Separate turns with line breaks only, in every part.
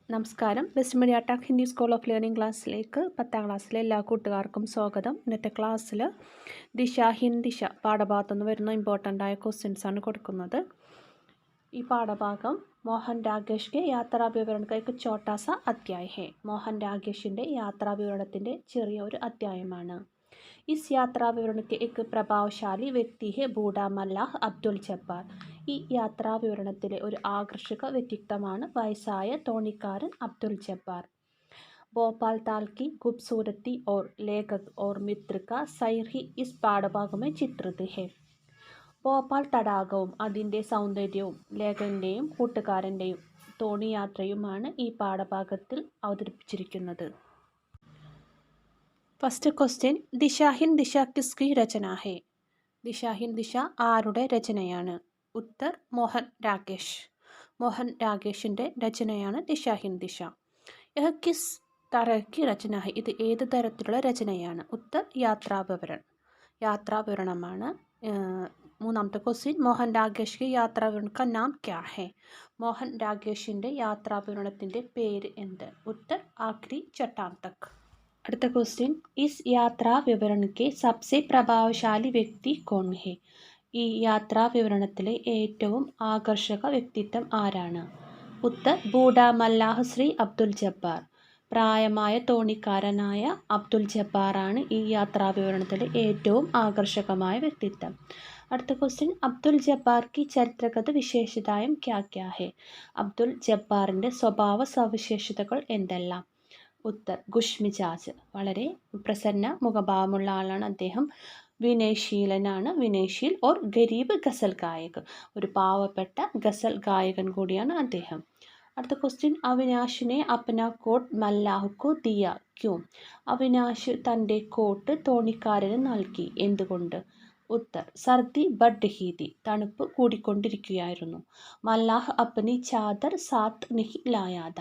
നമസ്കാരം. Best media Tak Hindi school of learning ക്ലാസ്സിലേക്ക് 10ാം ക്ലാസ്സിലെ എല്ലാ കൂട്ടുകാർക്കും സ്വാഗതം. ഇന്നത്തെ ക്ലാസ്സിൽ ദിശ ഹിന്ദിശ പാഠഭാഗത്തു നിന്ന് വരുന്ന ഇമ്പോർട്ടൻ്റ് ആയ ക്വസ്റ്റ്യൻസാണ് കൊടുക്കുന്നത്. ഈ പാഠഭാഗം മോഹൻ രാകേഷ് के യാത്രാ വിവरण का एक छोटा सा अध्याय है. മോഹൻ രാകേഷിൻ്റെ യാത്രാ വിവരണത്തിൻ്റെ ചെറിയ ഒരു അധ്യായമാണ്. इस यात्रा विवरण के एक प्रभावशाली व्यक्ति है बूढ़ा मल्लाह अब्दुल जब्बार. ഈ യാത്രാ വിവരണത്തിലെ ഒരു ആകർഷക വ്യക്തിത്വമാണ് വയസ്സായ തോണിക്കാരൻ അബ്ദുൽ ജബ്ബാർ. भोपाल ताल की खूबसूरती और लेखक और मित्र का सैर ही इस पाഠഭാഗ में चित्रित है. ഭോപ്പാൽ തടാകവും അതിൻ്റെ സൗന്ദര്യവും ലേഖകൻ്റെയും കൂട്ടുകാരൻ്റെയും തോണിയാത്രയുമാണ് ഈ പാഠഭാഗത്തിൽ അവതരിപ്പിച്ചിരിക്കുന്നത്. ഫസ്റ്റ് ക്വസ്റ്റ്യൻ, ദിശാഹിൻ ദിശ കിസ്കി രചന ഹെ? ദിശാഹിൻ ദിശ ആരുടെ രചനയാണ്? ഉത്തർ മോഹൻ രാകേഷ്. മോഹൻ രാകേഷിൻ്റെ രചനയാണ് ദിശാഹിൻ ദിശ. യഹ് കിസ് തരഹ് രചന ഹെ? ഇത് ഏത് തരത്തിലുള്ള രചനയാണ്? ഉത്തർ യാത്രാവിവരൺ. യാത്രാവിവരണമാണ്. മൂന്നാമത്തെ ക്വസ്റ്റ്യൻ, മോഹൻ രാകേഷ് കി യാത്രാവിവരൺ കാ നാം ക്യാ ഹെ? മോഹൻ രാകേഷിൻ്റെ യാത്രാവിവരണത്തിൻ്റെ പേര് എന്ത്? ഉത്തർ ആഖ്രി ചട്ടാൻ തക്. അടുത്ത ക്വസ്റ്റ്യൻ, ഇസ് യാത്രാ വിവരൺ കെ സബ്സെ പ്രഭാവശാലി വ്യക്തി കോൺ ഹെ? ഈ യാത്രാ വിവരണത്തിലെ ഏറ്റവും ആകർഷക വ്യക്തിത്വം ആരാണ്? ഉത്തർ ബൂഡാ മല്ലാഹ് ശ്രീ അബ്ദുൽ ജബ്ബാർ. പ്രായമായ തോണിക്കാരനായ അബ്ദുൽ ജബ്ബാറാണ് ഈ യാത്രാ വിവരണത്തിലെ ഏറ്റവും ആകർഷകമായ വ്യക്തിത്വം. അടുത്ത ക്വസ്റ്റ്യൻ, അബ്ദുൽ ജബ്ബാർ കി ചരിത്രഗത വിശേഷതായും ക്യാ ക്യാ ഹെ? അബ്ദുൽ ജബ്ബാറിൻ്റെ സ്വഭാവ സവിശേഷതകൾ എന്തെല്ലാം? ഉത്തർ ഗുഷ്മിജാജ്. വളരെ പ്രസന്ന മുഖഭാവമുള്ള ആളാണ് അദ്ദേഹം. വിനയശീലനാണ്. വിനയശീൽ ഓർ ഗരീബ് ഗസൽ ഗായക്. ഒരു പാവപ്പെട്ട ഗസൽ ഗായകൻ കൂടിയാണ് അദ്ദേഹം. അടുത്ത ക്വസ്റ്റ്യൻ, അവിനാഷിനെ അപ്ന കോട്ട് മല്ലാഹുക്കു ദിയ ക്യൂ? അവിനാഷ് തൻ്റെ കോട്ട് തോണിക്കാരന് നൽകി. എന്തുകൊണ്ട്? ഉത്തർ സർദി ബഡ് ഹി തി. തണുപ്പ് കൂടിക്കൊണ്ടിരിക്കുകയായിരുന്നു. മല്ലാഹ് അപ്നി ചാദർ സാത്ത് നിഹി ലായാദ.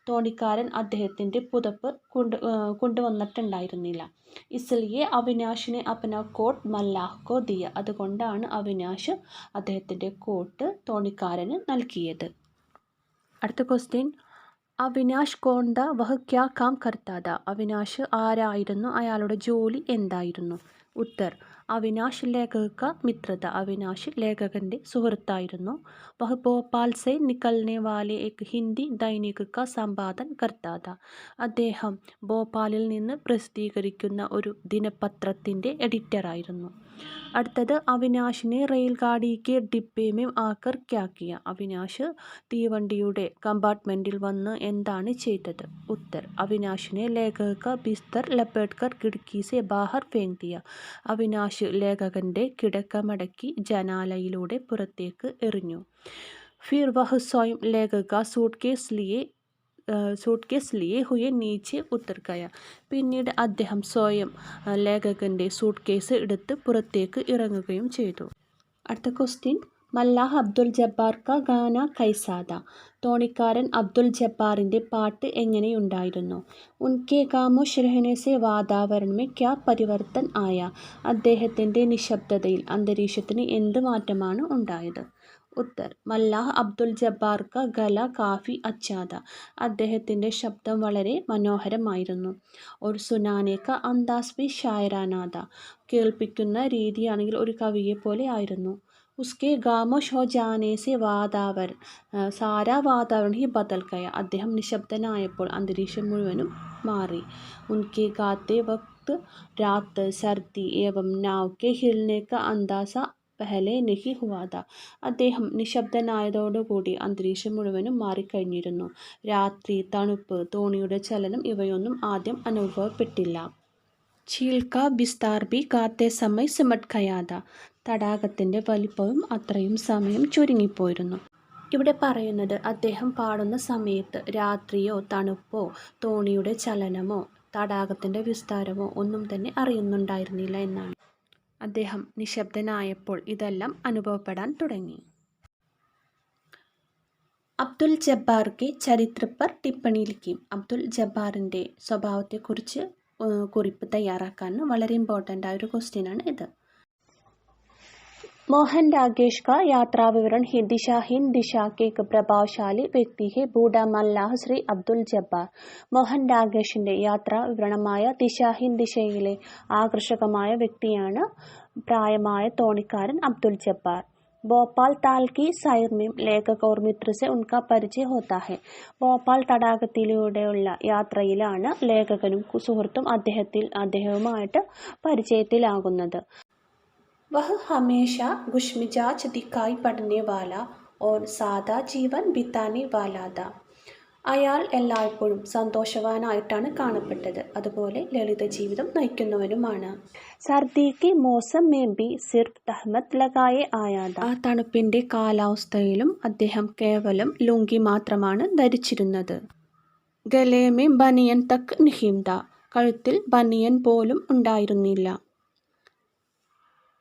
തോണിക്കാരൻ അദ്ദേഹത്തിൻ്റെ പുതപ്പ് കൊണ്ടുവന്നിട്ടുണ്ടായിരുന്നില്ല. ഇസ്ലിയെ അവിനാഷിനെ അപ്ന കോട്ട് മല്ലാഹ് കോ ദിയ. അതുകൊണ്ടാണ് അവിനാഷ് അദ്ദേഹത്തിൻ്റെ കോട്ട് തോണിക്കാരന് നൽകിയത്. അടുത്ത ക്വസ്റ്റ്യൻ, അവിനാഷ് കോണ്ട വഹ് ക്യാ കാം കർത്താദ? അവിനാഷ് ആരായിരുന്നു? അയാളുടെ ജോലി എന്തായിരുന്നു? ഉത്തർ അവിനാഷ് ലേഖക കാ മിത്രത. അവിനാഷ് ലേഖകൻ്റെ സുഹൃത്തായിരുന്നു. വഹ് ഭോപ്പാൽ സെ നിക്കൽനെ വാലെ എക് ഹിന്ദി ദൈനിക് കാ സമ്പാദൻ കർത്താദ. അദ്ദേഹം ഭോപ്പാലിൽ നിന്ന് പ്രസിദ്ധീകരിക്കുന്ന ഒരു ദിനപത്രത്തിൻ്റെ എഡിറ്ററായിരുന്നു. അടുത്തത്, അവിനാഷിനെ റെയിൽഗാഡി കെ ഡിബ്ബെ മേ ആക്കർ ക്യാ കിയ? അവിനാഷ് തീവണ്ടിയുടെ കമ്പാർട്ട്മെൻറ്റിൽ വന്ന് എന്താണ് ചെയ്തത്? ഉത്തർ അവിനാഷിനെ ലേഖക കാ ബിസ്തർ ലപേട്ട് കർ ഖിഡ്കി സെ ബാഹർ ഫേങ്ക് ദിയ. അവിനാഷ് ലേഖകൻ്റെ കിടക്ക മടക്കി ജനാലയിലൂടെ പുറത്തേക്ക് എറിഞ്ഞു. ഫിർ വഹ് സ്വയം ലേഖക കാ സൂട്ട്കേസ് ലിയെ ഹുയെ നീച്ചെ ഉത്തർ ഗയ. പിന്നീട് അദ്ദേഹം സ്വയം ലേഖകൻ്റെ സൂട്ട്കേസ് എടുത്ത് പുറത്തേക്ക് ഇറങ്ങുകയും ചെയ്തു. അടുത്ത ക്വസ്റ്റ്യൻ, മല്ലാഹ് അബ്ദുൽ ജബ്ബാർ കാ ഗാന കൈസാദ? തോണിക്കാരൻ അബ്ദുൽ ജബ്ബാറിൻ്റെ പാട്ട് എങ്ങനെയുണ്ടായിരുന്നു? ഉൻകെ ഖാമോഷ് രഹനെ സെ വാതാവരൺ മേ ക്യാ പരിവർത്തൻ ആയ? അദ്ദേഹത്തിൻ്റെ നിശബ്ദതയിൽ അന്തരീക്ഷത്തിന് എന്ത് മാറ്റമാണ് ഉണ്ടായത്? ഉത്തർ മല്ലാഹ് അബ്ദുൽ ജബ്ബാർ കാ ഗല കാഫി അച്ചാദ. അദ്ദേഹത്തിൻ്റെ ശബ്ദം വളരെ മനോഹരമായിരുന്നു. ഒരു സുനാനെ കാ അന്ദാസ് ഭി ഷായറാനാദ. കേൾപ്പിക്കുന്ന രീതിയാണെങ്കിൽ ഒരു കവിയെ പോലെ ആയിരുന്നു. ഉസ്കെ ഖാമോഷ് ഹോ ജാനെ സെ വാതാവരൺ സാരാ വാതാവരൺ ഹി ബദൽ ഗയ. അദ്ദേഹം നിശബ്ദനായപ്പോൾ അന്തരീക്ഷം മുഴുവനും മാറി. ഉൻകെ ഗാത്തെ വക്ത് രാത് സർദി ഏവം നാവ് കെ ഹിൽനെ കാ അന്ദാസ പെഹലെ നഹി ഹുവാദ. അദ്ദേഹം നിശബ്ദനായതോടുകൂടി അന്തരീക്ഷം മുഴുവനും മാറിക്കഴിഞ്ഞിരുന്നു. രാത്രി, തണുപ്പ്, തോണിയുടെ ചലനം ഇവയൊന്നും ആദ്യം അനുഭവപ്പെട്ടില്ല. झील का विस्तार भी गाते समय सिमट गया था. തടാകത്തിൻ്റെ വലിപ്പവും അത്രയും സമയം ചുരുങ്ങിപ്പോയിരുന്നു. ഇവിടെ പറയുന്നത് അദ്ദേഹം പാടുന്ന സമയത്ത് രാത്രിയോ തണുപ്പോ തോണിയുടെ ചലനമോ തടാകത്തിൻ്റെ വിസ്താരമോ ഒന്നും തന്നെ അറിയുന്നുണ്ടായിരുന്നില്ല എന്നാണ്. അദ്ദേഹം നിശബ്ദനായപ്പോൾ ഇതെല്ലാം അനുഭവപ്പെടാൻ തുടങ്ങി. അബ്ദുൽ ജബ്ബാർക്ക് ചരിത്ര പർ ടിപ്പണി ലിഖി. അബ്ദുൽ ജബ്ബാറിൻ്റെ സ്വഭാവത്തെക്കുറിച്ച് കുറിപ്പ് തയ്യാറാക്കാൻ വളരെ ഇമ്പോർട്ടൻ്റ് ആയ ഒരു ക്വസ്റ്റ്യനാണ് ഇത്. मोहन राकेश का यात्रा विवरण है। दिशाहीन दिशा के एक प्रभावशाली വ്യക്തി है ബൂഡ മല്ലാഹ് ശ്രീ അബ്ദുൽ ജബ്ബാർ. മോഹൻ രാകേഷിന്റെ യാത്രാ വിവരണമായ ദിശാഹീൻ ദിശയിലെ ആകർഷകമായ വ്യക്തിയാണ് പ്രായമായ തോണിക്കാരൻ അബ്ദുൽ ജബ്ബാർ. ഭോപ്പാൽ താൽ की സൈർ में लेखक और मित्र से उनका परिचय होता है. ഭോപ്പാൽ തടാകത്തിലൂടെയുള്ള യാത്രയിലാണ് ലേഖകനും സുഹൃത്തും അദ്ദേഹവുമായിട്ട് പരിചയത്തിലാകുന്നത്. वह हमेशा खुशमिजाज दिखाई पड़ने वाला और സാദാ ജീവൻ ബിതാനെ വാലാ था. അയാൾ എല്ലായ്പ്പോഴും സന്തോഷവാനായിട്ടാണ് കാണപ്പെട്ടത്, അതുപോലെ ലളിത ജീവിതം നയിക്കുന്നവനുമാണ്. സർദി കി മൗസം മേ ഭി സിർഫ് തഹ്മത് ലഗായെ ആയാ था. ആ തണുപ്പിന്റെ കാലാവസ്ഥയിലും അദ്ദേഹം കേവലം ലുങ്കി മാത്രമാണ് ധരിച്ചിരുന്നത്. ഗലേ മേ ബനിയൻ തക് നഹീം था. കഴുത്തിൽ ബനിയൻ പോലും ഉണ്ടായിരുന്നില്ല.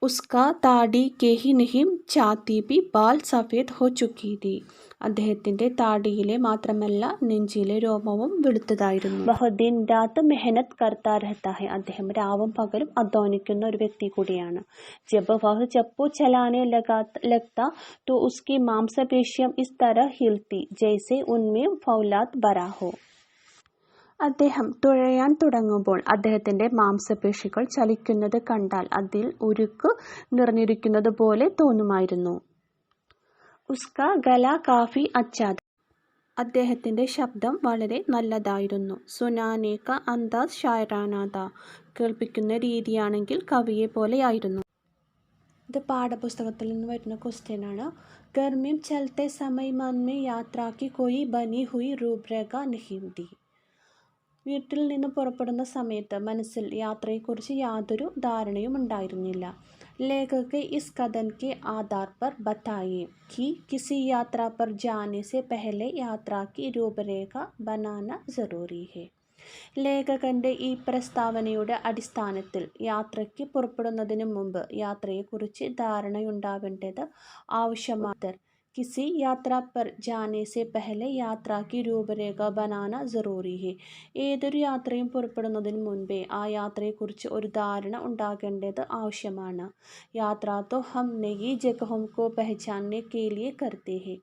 उसका താടി के ही नहीं छाती भी बाल सफ़ेद हो चुकी थी. അദ്ദേഹത്തിൻ്റെ താടിയിലെ മാത്രമല്ല നെഞ്ചിലെ രോമവും വെളുത്തതായിരുന്നു. വഹ ദിൻ രാത് മെഹനത് കർത്താ രഹതാ ഹൈ. അദ്ദേഹം രാവും പകലും അധ്വാനിക്കുന്ന ഒരു വ്യക്തി കൂടിയാണ്. ജബ് വഹ് ചപ്പു ചലാനെ ലഗ്താ तो उसकी मांसपेशियां इस तरह हिलती जैसे उनमें फौलाद भरा हो. അദ്ദേഹം തുഴയാൻ തുടങ്ങുമ്പോൾ അദ്ദേഹത്തിൻ്റെ മാംസപേശികൾ ചലിക്കുന്നത് കണ്ടാൽ അതിൽ ഉരുക്ക് നിറഞ്ഞിരിക്കുന്നത് പോലെ തോന്നുമായിരുന്നു. ഉസ്കാ ഗല കാഫി അച്ഛാ ഥാ. അദ്ദേഹത്തിൻ്റെ ശബ്ദം വളരെ നല്ലതായിരുന്നു. സുനാനെ കാ അന്ദാസ് ഷായറാനാ ഥാ. കേൾപ്പിക്കുന്ന രീതിയാണെങ്കിൽ കവിയെ പോലെയായിരുന്നു. ഇത് പാഠപുസ്തകത്തിൽ നിന്ന് വരുന്ന ക്വസ്റ്റ്യൻ ആണ്. ഗർമിം ചലത്തെ സമയ് മൻ മേ യാത്രാക്കി കോയി ബനി ഹുയി രൂപരേഖ നഹീം ഥി. വീട്ടിൽ നിന്ന് പുറപ്പെടുന്ന സമയത്ത് മനസ്സിൽ യാത്രയെക്കുറിച്ച് യാതൊരു ധാരണയും ഉണ്ടായിരുന്നില്ല. ലേഖക് ഇസ് കഥൻ കെ ആധാർ പർ ബതായേ कि किसी यात्रा पर जाने से पहले यात्रा की रूपरेഖ बनाना जरूरी है. ലേഖകന്റെ ഈ പ്രസ്താവനയുടെ അടിസ്ഥാനത്തിൽ യാത്രയ്ക്ക് പുറപ്പെടുന്നതിന് മുമ്പ് യാത്രയെക്കുറിച്ച് ധാരണയുണ്ടാവേണ്ടത് ആവശ്യമാണ്. किसी यात्रा पर जाने से पहले यात्रा की रूपरेഖ बनाना जरूरी है. ഏതൊരു യാത്രയും പുറപ്പെടുന്നതിന് മുൻപേ ആ യാത്രയെക്കുറിച്ച് ഒരു ധാരണ ഉണ്ടാകേണ്ടത് ആവശ്യമാണ്. യാത്ര तो हम नई जगहों को पहचानने के लिए करते हैं.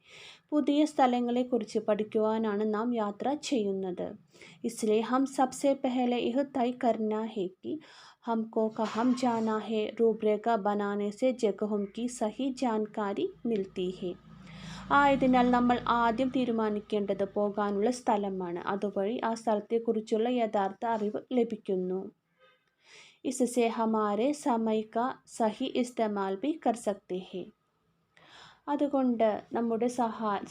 പുതിയ സ്ഥലങ്ങളെക്കുറിച്ച് പഠിക്കുവാനാണ് നാം യാത്ര ചെയ്യുന്നത്. इसलिए हम सबसे पहले यह तय करना है कि हमको कहाँ जाना है. रूपरेखा बनाने से जगहों की सही जानकारी मिलती है. ആയതിനാൽ നമ്മൾ ആദ്യം തീരുമാനിക്കേണ്ടത് പോകാനുള്ള സ്ഥലമാണ്. അതുവഴി ആ സ്ഥലത്തെക്കുറിച്ചുള്ള യഥാർത്ഥ അറിവ് ലഭിക്കുന്നു. इससे हमारे समय का सही इस्तेमाल भी कर सकते हैं. അതുകൊണ്ട് നമ്മുടെ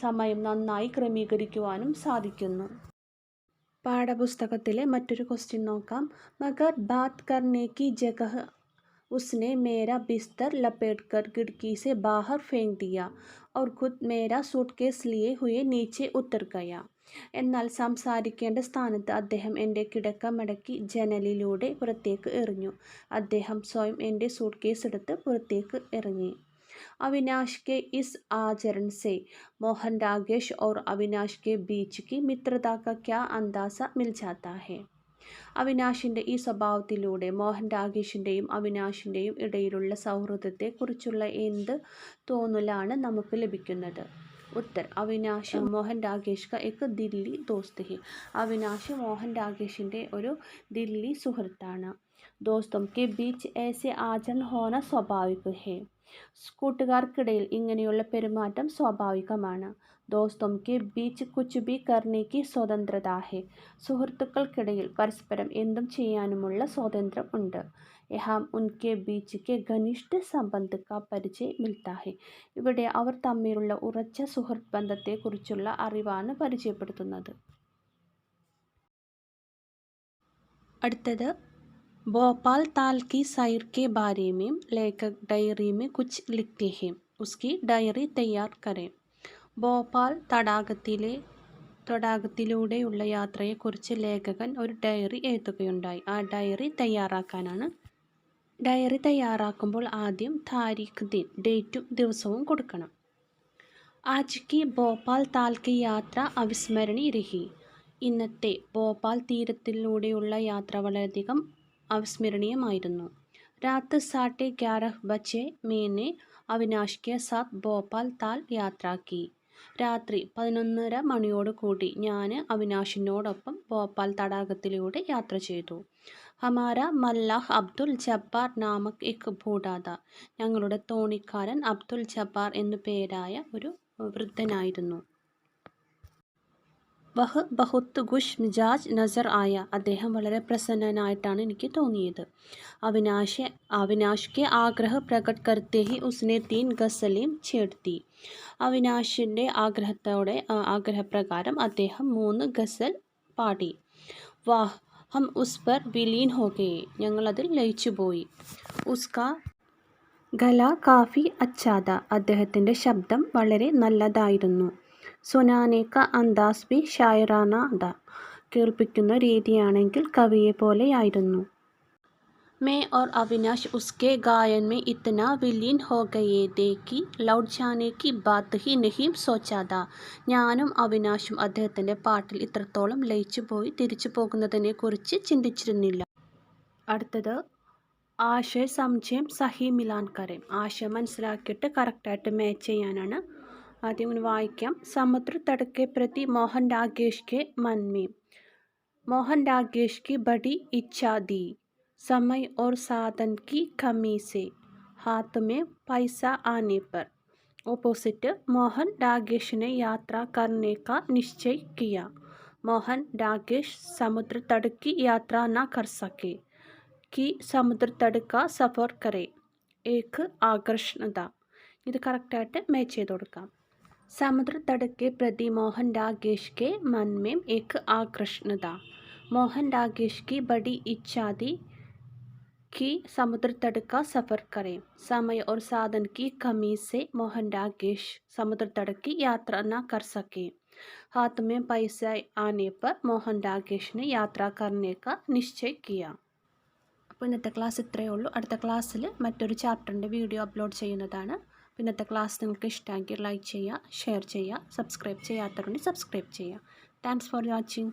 സമയം നന്നായി ക്രമീകരിക്കുവാനും സാധിക്കുന്നു. പാഠപുസ്തകത്തിലെ മറ്റൊരു ക്വസ്റ്റ്യൻ നോക്കാം. മഗർ ബാത് കർനെ കി ജഗഹ് उसने मेरा बिस्तर लपेटकर खिड़की से बाहर फेंक दिया और खुद मेरा सूटकेस लिए हुए नीचे उतर गया. എന്നാൽ സംസാരിക്കേണ്ട സ്ഥാനത്ത് അദ്ദേഹം എൻ്റെ കിടക്ക മടക്കി ജനലിലൂടെ പുറത്തേക്ക് എറിഞ്ഞു. അദ്ദേഹം സ്വയം എൻ്റെ സൂട്ട്കേസ് എടുത്ത് പുറത്തേക്ക് ഇറങ്ങി. अविनाश के इस आचरण से मोहन राकेश और अविनाश के बीच की मित्रता का क्या अंदाज़ा मिल जाता है. അവിനാഷിൻ്റെ ഈ സ്വഭാവത്തിലൂടെ മോഹൻ രാകേഷിൻ്റെയും അവിനാഷിൻ്റെയും ഇടയിലുള്ള സൗഹൃദത്തെക്കുറിച്ചുള്ള എന്ത് തോന്നലാണ് നമുക്ക് ലഭിക്കുന്നത്? ഉത്തർ അവിനാഷ് മോഹൻ രാകേഷ് का एक दिल्ली दोस्त है. അവിനാഷ് മോഹൻ രാകേഷിൻ്റെ ഒരു ദില്ലി സുഹൃത്താണ്. दोस्तों के बीच ऐसे आचरण होना स्वाभाविक है. കൂട്ടുകാർക്കിടയിൽ ഇങ്ങനെയുള്ള പെരുമാറ്റം സ്വാഭാവികമാണ്. दोस्तों के बीच कुछ भी करने की स्वतंत्रता है. സുഹൃത്തുക്കൾക്കിടയിൽ പരസ്പരം എന്തും ചെയ്യാനുമുള്ള സ്വാതന്ത്ര്യം ഉണ്ട്. यहाँ उनके बीच के घनिष्ठ संबंध का परिचय मिलता है. ഇവിടെ അവർ തമ്മിലുള്ള ഉറച്ച സുഹൃത്ത് ബന്ധത്തെക്കുറിച്ചുള്ള അറിവാണ് പരിചയപ്പെടുത്തുന്നത്. അടുത്തത് भोपाल ताल की सैर के बारे में लेखक डायरी में कुछ लिखते हैं. उसकी डायरी तैयार करें. ഭോപ്പാൽ തടാകത്തിലൂടെയുള്ള യാത്രയെക്കുറിച്ച് ലേഖകൻ ഒരു ഡയറി എഴുതുകയുണ്ടായി. ആ ഡയറി തയ്യാറാക്കാനാണ്. ഡയറി തയ്യാറാക്കുമ്പോൾ ആദ്യം താരീഖ് ദിൻ ഡേറ്റും ദിവസവും കൊടുക്കണം. ആജ് കി ഭോപ്പാൽ താൽ കി യാത്ര അവിസ്മരണീയ രഹി. ഇന്നത്തെ ഭോപ്പാൽ തീരത്തിലൂടെയുള്ള യാത്ര വളരെയധികം അവിസ്മരണീയമായിരുന്നു. രാത് 11:30 ബജെ मैंने अविनाश के साथ भोपाल ताल यात्रा की. രാത്രി 11:30 മണിയോടുകൂടി ഞാൻ അവിനാശിനോടൊപ്പം ഭോപ്പാൽ തടാകത്തിലൂടെ യാത്ര ചെയ്തു. ഹമാര മല്ലാഹ് അബ്ദുൽ ജബ്ബാർ നാമക് എക് ബൂഢാ. ഞങ്ങളുടെ തോണിക്കാരൻ അബ്ദുൽ ജബ്ബാർ എന്നു പേരായ ഒരു വൃദ്ധനായിരുന്നു. വഹ് ബഹുത്ത് ഖുഷ് മിജാജ് നസർ ആയ. അദ്ദേഹം വളരെ പ്രസന്നനായിട്ടാണ് എനിക്ക് തോന്നിയത്. അവിനാശ് കെ ആഗ്രഹ പ്രകട് കർത്തെ ഹി ഉസ്നെ 3 ഗസലേം ഛേഡ് ദി. അവിനാശിൻ്റെ ആഗ്രഹപ്രകാരം അദ്ദേഹം 3 ഗസൽ പാടി. വാഹ് ഹം ഉസ് പർ വിലീൻ ഹോ ഗയെ. ഞങ്ങളതിൽ ലയിച്ചുപോയി. ഉസ്കാ ഗല കാഫി അച്ഛാ ഥാ. അദ്ദേഹത്തിൻ്റെ ശബ്ദം വളരെ നല്ലതായിരുന്നു. സുനാനെ കാ അന്ദാസ് ഭി ഷായറാന ഥാ. കേൾപ്പിക്കുന്ന രീതിയാണെങ്കിൽ കവിയെപ്പോലെയായിരുന്നു. मैं और अविनाश उसके गायन में इतना विलीन हो गए थे कि लौट जाने की बात ही नहीं सोचा था. ഞാനും അവിനാശും അദ്ദേഹത്തിൻ്റെ പാട്ടിൽ ഇത്രത്തോളം ലയിച്ചു പോയി തിരിച്ചു പോകുന്നതിനെക്കുറിച്ച് ചിന്തിച്ചിരുന്നില്ല. അടുത്തത് ആശയ സംശയം സഹി മിലാൻ കരേം. ആശയം മനസ്സിലാക്കിയിട്ട് കറക്റ്റായിട്ട് മാച്ച് ചെയ്യാനാണ്. ആദ്യം ഒന്ന് വായിക്കാം. സമുദ്ര തടക്കെ പ്രതി മോഹൻ രാകേഷ് കെ मन में. മോഹൻ രാകേഷ് की बड़ी इच्छा थी. समय और साधन की कमी से हाथ में पैसा आने पर. ऑपोजिट मोहन राकेश ने यात्रा करने का निश्चय किया. मोहन राकेश समुद्र तट की यात्रा न कर सके कि समुद्र तट का सफ़र करे. एक आकर्षण था. ഇത് കറക്റ്റായിട്ട് മാച്ച് ചെയ്ത് കൊടുക്കാം. समुद्र तट के प्रति मोहन राकेश के मन में एक आकर्षण था. मोहन राकेश की बड़ी इच्छा थी कि समुद्र तट का सफ़र करें. समय और साधन की कमी से मोहन राकेश समुद्र तट की यात्रा न कर सके. हाथ में पैसा आने पर मोहन राकेश ने यात्रा करने का निश्चय किया. അപ്പോൾ ഇന്നത്തെ ക്ലാസ് ഇത്രയേ ഉള്ളൂ. അടുത്ത ക്ലാസ്സിൽ മറ്റൊരു ചാപ്റ്ററിൻ്റെ വീഡിയോ അപ്ലോഡ് ചെയ്യുന്നതാണ്. ഇന്നത്തെ ക്ലാസ് നിങ്ങൾക്ക് ഇഷ്ടമെങ്കിൽ ലൈക്ക് ചെയ്യുക, ഷെയർ ചെയ്യുക, സബ്സ്ക്രൈബ് ചെയ്യാത്തവരുണ്ടെങ്കിൽ സബ്സ്ക്രൈബ് ചെയ്യുക. Thanks for watching.